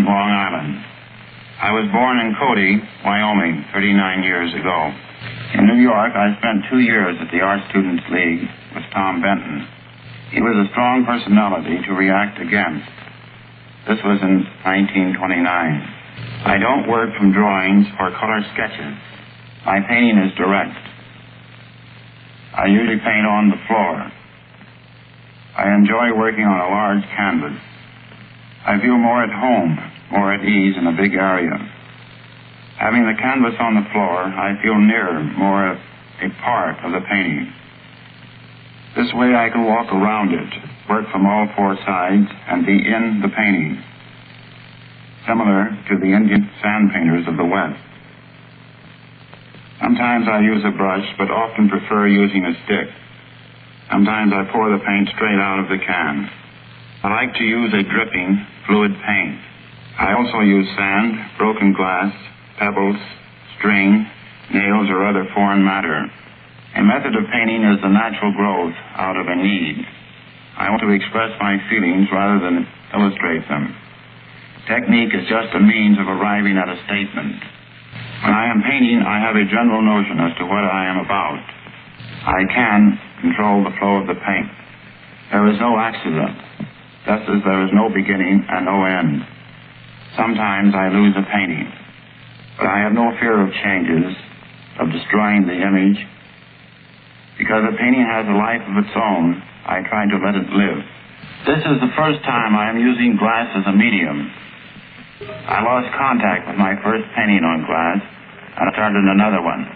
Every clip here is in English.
Long Island. I was born in Cody, Wyoming, 39 years ago. In New York, I spent 2 years at the Art Students League with Tom Benton. He was a strong personality to react against. This was in 1929. I don't work from drawings or color sketches. My painting is direct. I usually paint on the floor. I enjoy working on a large canvas. I feel more at home, more at ease in a big area. Having the canvas on the floor, I feel nearer, more a part of the painting. This way I can walk around it, work from all 4 sides, and be in the painting, similar to the Indian sand painters of the West. Sometimes I use a brush, but often prefer using a stick. Sometimes I pour the paint straight out of the can. I like to use a dripping, fluid paint. I also use sand, broken glass, pebbles, string, nails, or other foreign matter. A method of painting is the natural growth out of a need. I want to express my feelings rather than illustrate them. Technique is just a means of arriving at a statement. When I am painting, I have a general notion as to what I am about. I can control the flow of the paint. There is no accident, just as there is no beginning and no end. Sometimes I lose a painting, but I have no fear of changes, of destroying the image. Because a painting has a life of its own, I try to let it live. This is the first time I am using glass as a medium. I lost contact with my first painting on glass, and I started another one.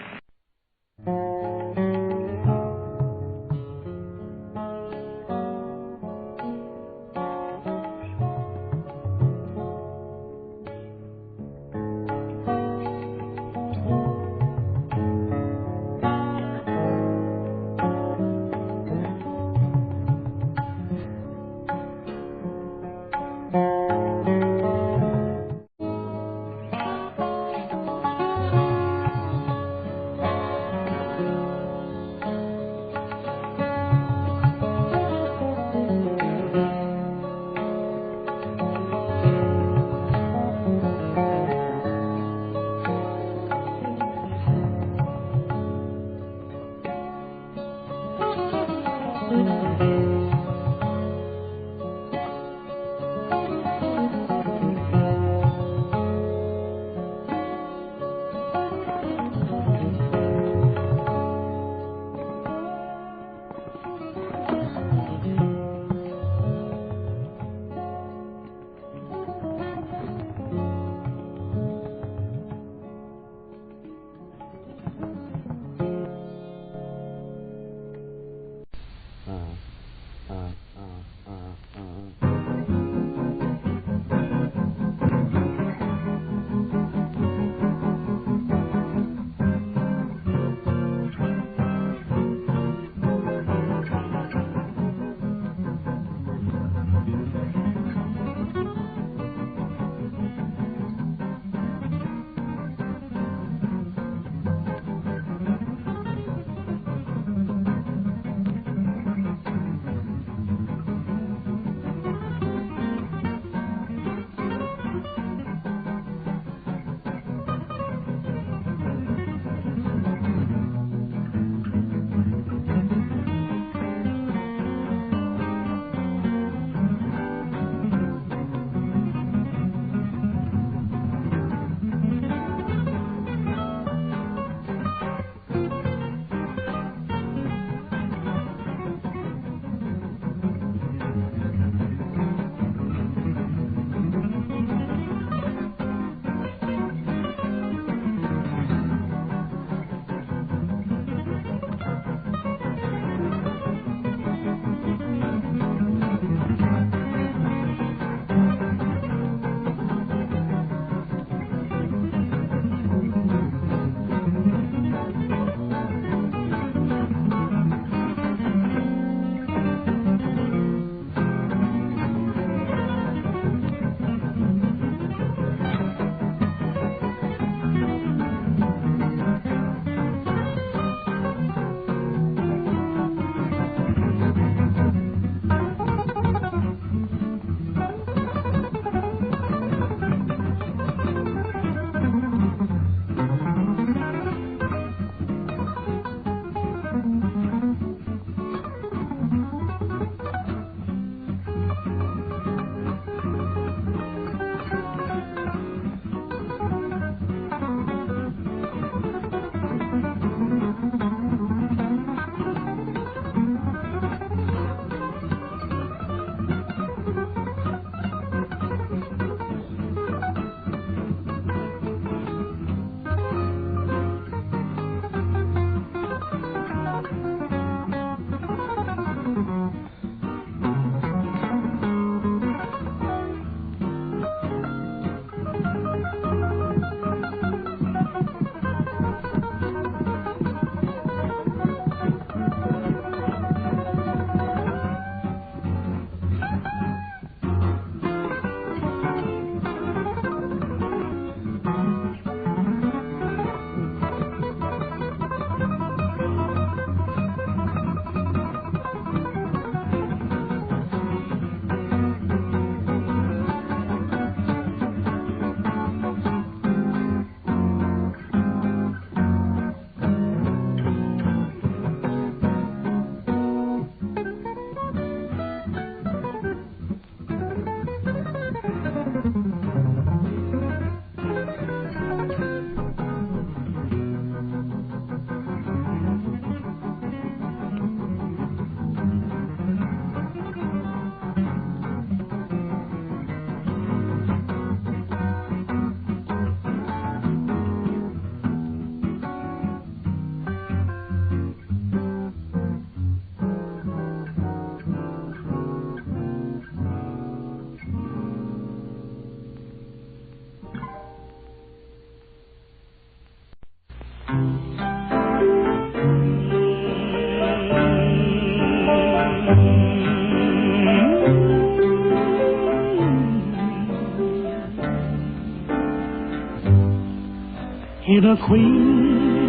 In a queen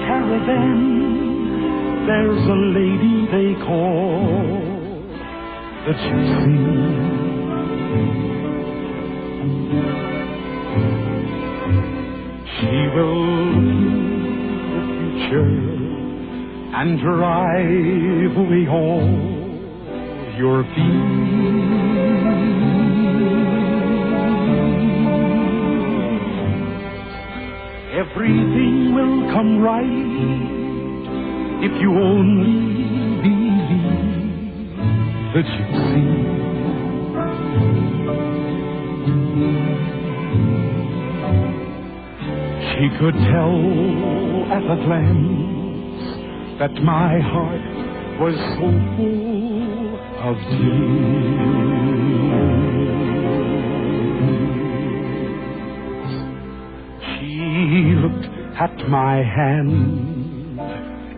caravan, there's a lady they call the gypsy. She will see the future and drive away all your fears. Everything will come right if you only believe the gypsy. She could tell at a glance that my heart was so full tears. She looked at my hand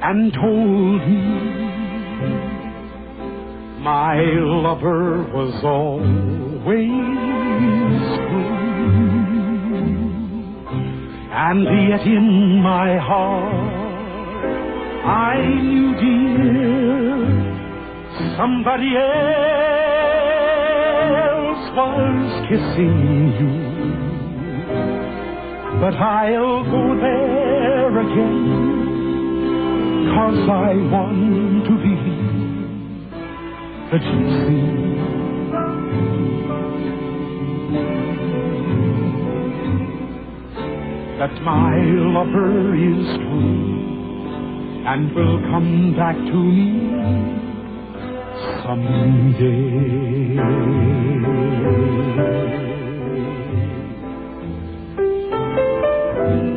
and told me my lover was always true, and yet in my heart I knew, dear, somebody else was kissing you. But I'll go there again, 'cause I want to believe the gypsy. That my lover is true and will come back to me someday.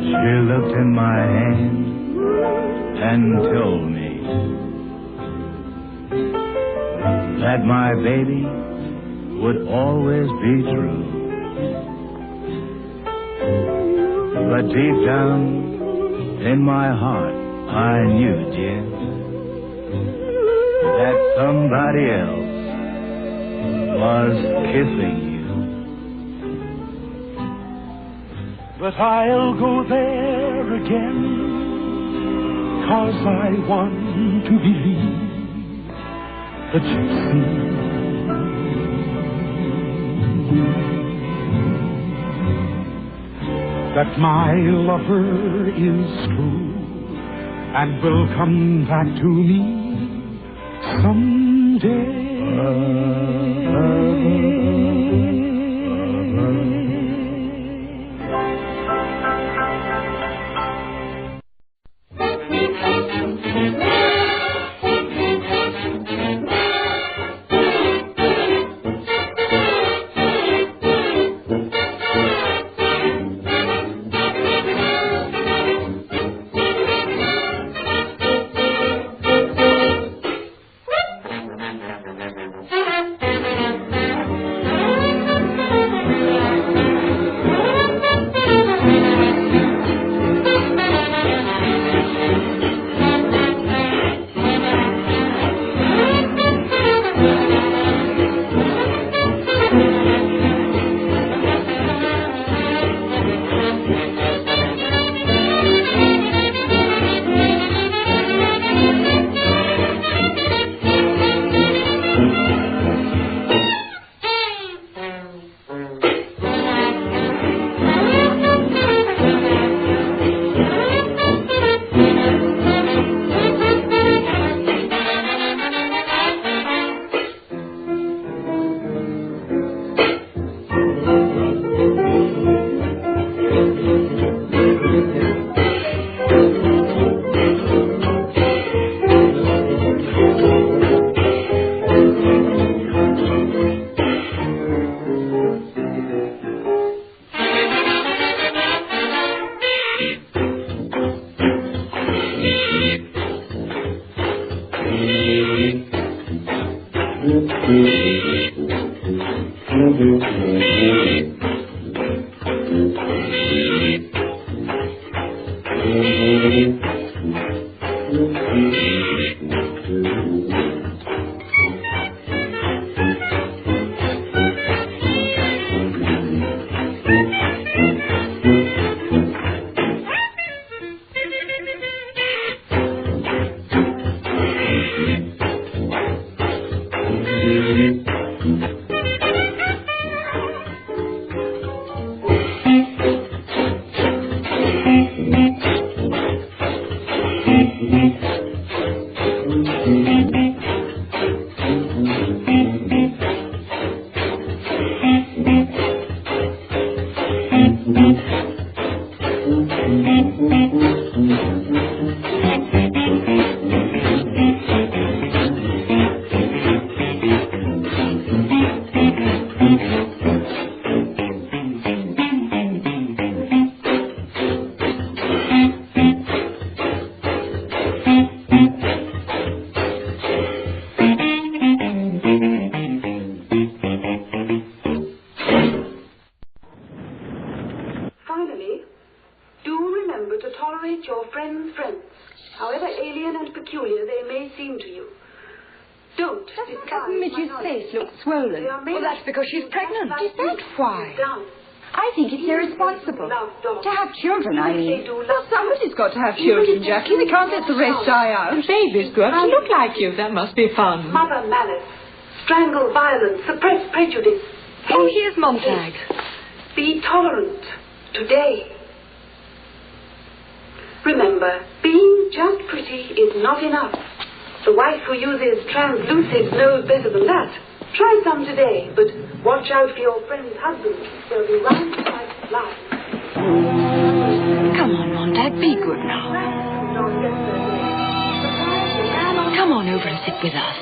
She looked in my hand and told me that my baby would always be true. But deep down in my heart I knew, dear, that somebody else was kissing you. But I'll go there again, 'cause I want to believe the gypsy. That my lover is true and will come back to me someday. Midge's face looks swollen. Well, that's because she's pregnant. Is that why? I think it's irresponsible. To have children, I mean. Well, somebody's got to have children, Jackie. They can't let the rest die out. Babies grow up to look like you. That must be fun. Mother malice, strangle violence, suppress prejudice. Oh, here's Montag. Be tolerant today. Remember, being just pretty is not enough. The wife who uses translucent knows better than that. Try some today, but watch out for your friend's husband. They'll be round like flies. Come on, Montag, be good now. Come on over and sit with us.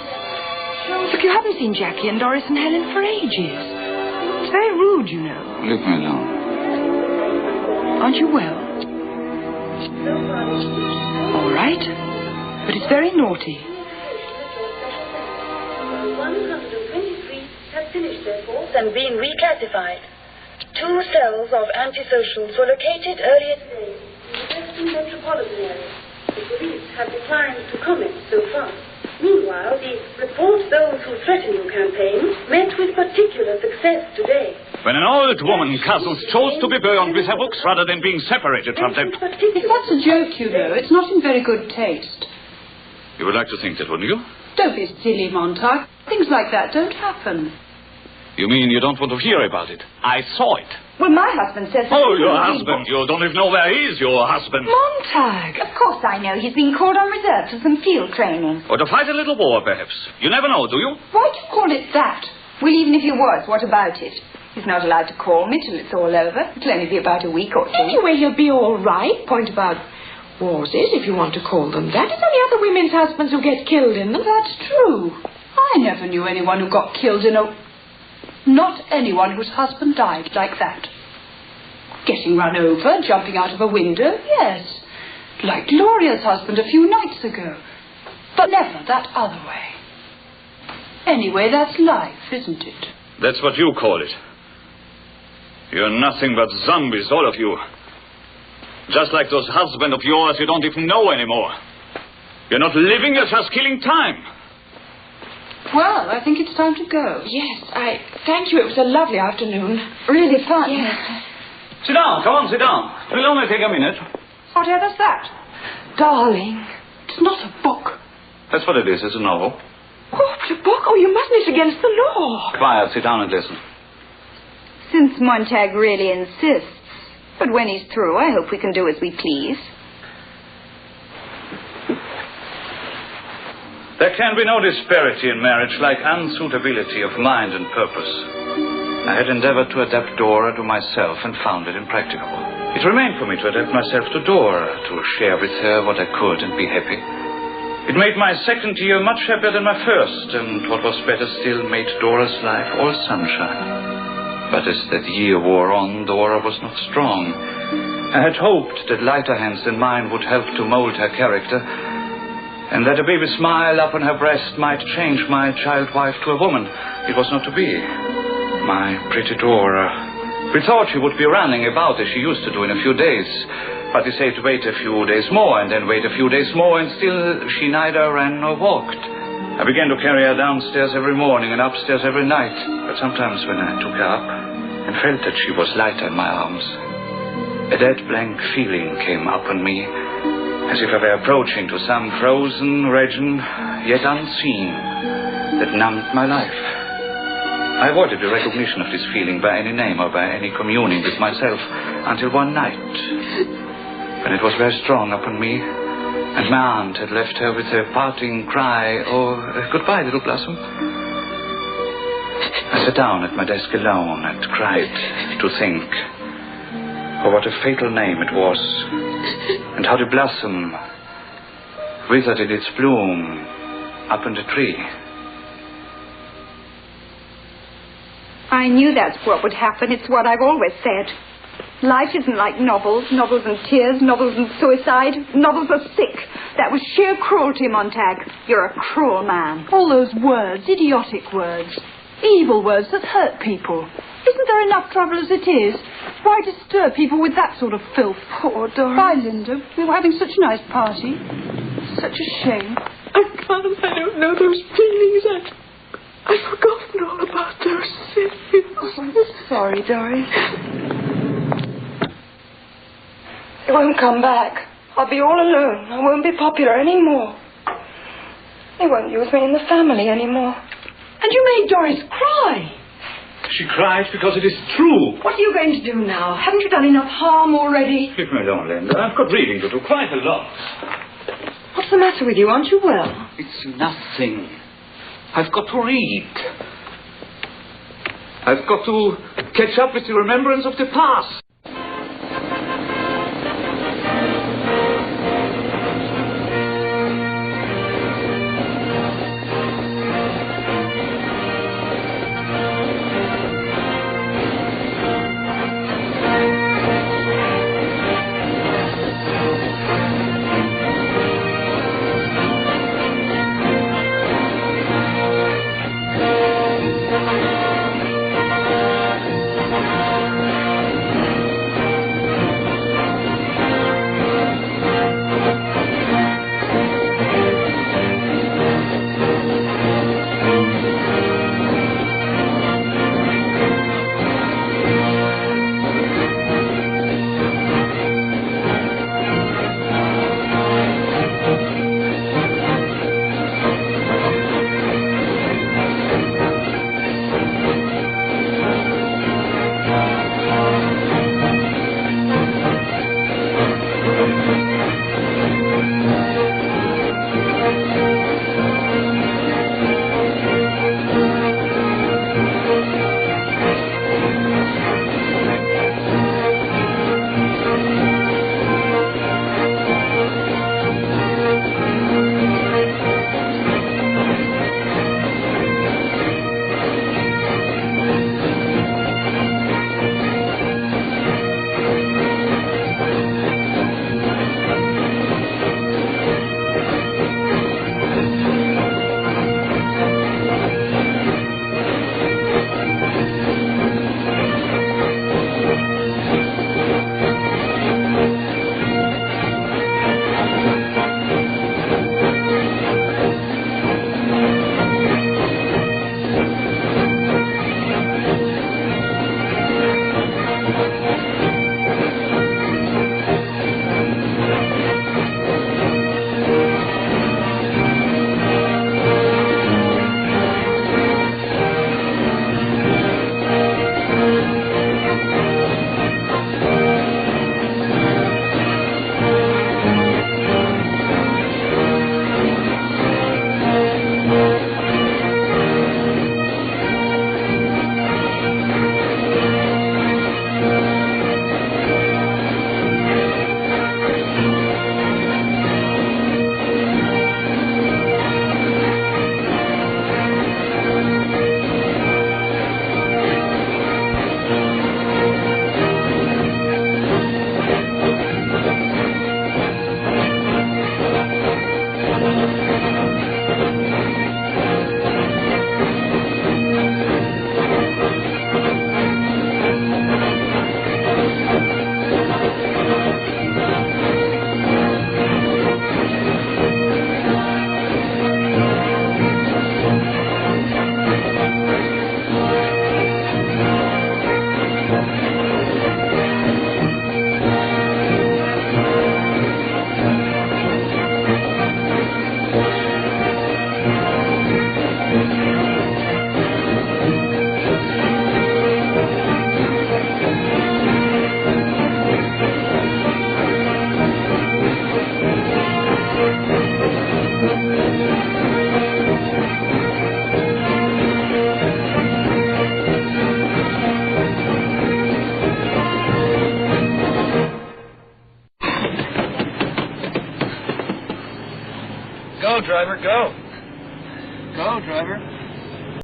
Look, you haven't seen Jackie and Doris and Helen for ages. It's very rude, you know. Leave me alone. Aren't you well? All right. But it's very naughty. 123 have finished their course and been reclassified. 2 cells of antisocials were located earlier today in the Western metropolitan area. The police have declined to comment so far. Meanwhile, the Report Those Who Threaten You campaign met with particular success today. When an old woman cousins chose to be burned with her books rather than being separated from them. That's a joke, you know. It's not in very good taste. You would like to think that, wouldn't you? Don't be silly, Montag. Things like that don't happen. You mean you don't want to hear about it? I saw it. Well, my husband says... Oh, your husband. You don't even know where he is, your husband. Montag! Of course I know. He's been called on reserve for some field training. Or to fight a little war, perhaps. You never know, do you? Why do you call it that? Well, even if he was, what about it? He's not allowed to call me till it's all over. It'll only be about a week or two. Anyway, he'll be all right. Point about wars is, if you want to call them that. It's only other women's husbands who get killed in them. That's true. I never knew anyone who got killed in a... Not anyone whose husband died like that. Getting run over, jumping out of a window, yes. Like Gloria's husband a few nights ago. But never that other way. Anyway, that's life, isn't it? That's what you call it. You're nothing but zombies, all of you. Just like those husbands of yours you don't even know anymore. You're not living, you're just killing time. Well, I think it's time to go. Yes, thank you. It was a lovely afternoon. Really fun. Yes. Sit down, come on, sit down. It'll only take a minute. Whatever's that? Darling. It's not a book. That's what it is, it's a novel. What, a book? Oh, you mustn't. It's against the law. Quiet, sit down and listen. Since Montag really insists. But when he's through, I hope we can do as we please. There can be no disparity in marriage like unsuitability of mind and purpose. I had endeavored to adapt Dora to myself and found it impracticable. It remained for me to adapt myself to Dora, to share with her what I could and be happy. It made my second year much happier than my first, and what was better still, made Dora's life all sunshine. But as that year wore on, Dora was not strong. I had hoped that lighter hands than mine would help to mold her character, and that a baby smile upon her breast might change my child wife to a woman. It was not to be. My pretty Dora. We thought she would be running about as she used to do in a few days, but they say to wait a few days more, and then wait a few days more, and still she neither ran nor walked. I began to carry her downstairs every morning and upstairs every night, but sometimes when I took her up and felt that she was lighter in my arms, a dead blank feeling came upon me, as if I were approaching to some frozen region, yet unseen, that numbed my life. I avoided the recognition of this feeling by any name or by any communing with myself until one night, when it was very strong upon me, and my aunt had left her with a parting cry, "Oh, goodbye, little Blossom." I sat down at my desk alone and cried to think of what a fatal name it was, and how the blossom withered in its bloom up in the tree. I knew that's what would happen. It's what I've always said. Life isn't like novels. Novels and tears, novels and suicide. Novels are sick. That was sheer cruelty, Montag. You're a cruel man. All those words, idiotic words. Evil words that hurt people. Isn't there enough trouble as it is? Why disturb people with that sort of filth? Poor Doris. Bye, Linda. We were having such a nice party. Such a shame. I don't know those feelings. I've forgotten all about those things. Oh, I'm sorry, Doris. They won't come back. I'll be all alone. I won't be popular anymore. They won't use me in the family anymore. And you made Doris cry. She cries because it is true. What are you going to do now? Haven't you done enough harm already? Leave me alone, Linda. I've got reading to do, quite a lot. What's the matter with you? Aren't you well? It's nothing. I've got to read. I've got to catch up with the remembrance of the past. Go, driver, go. Go, driver.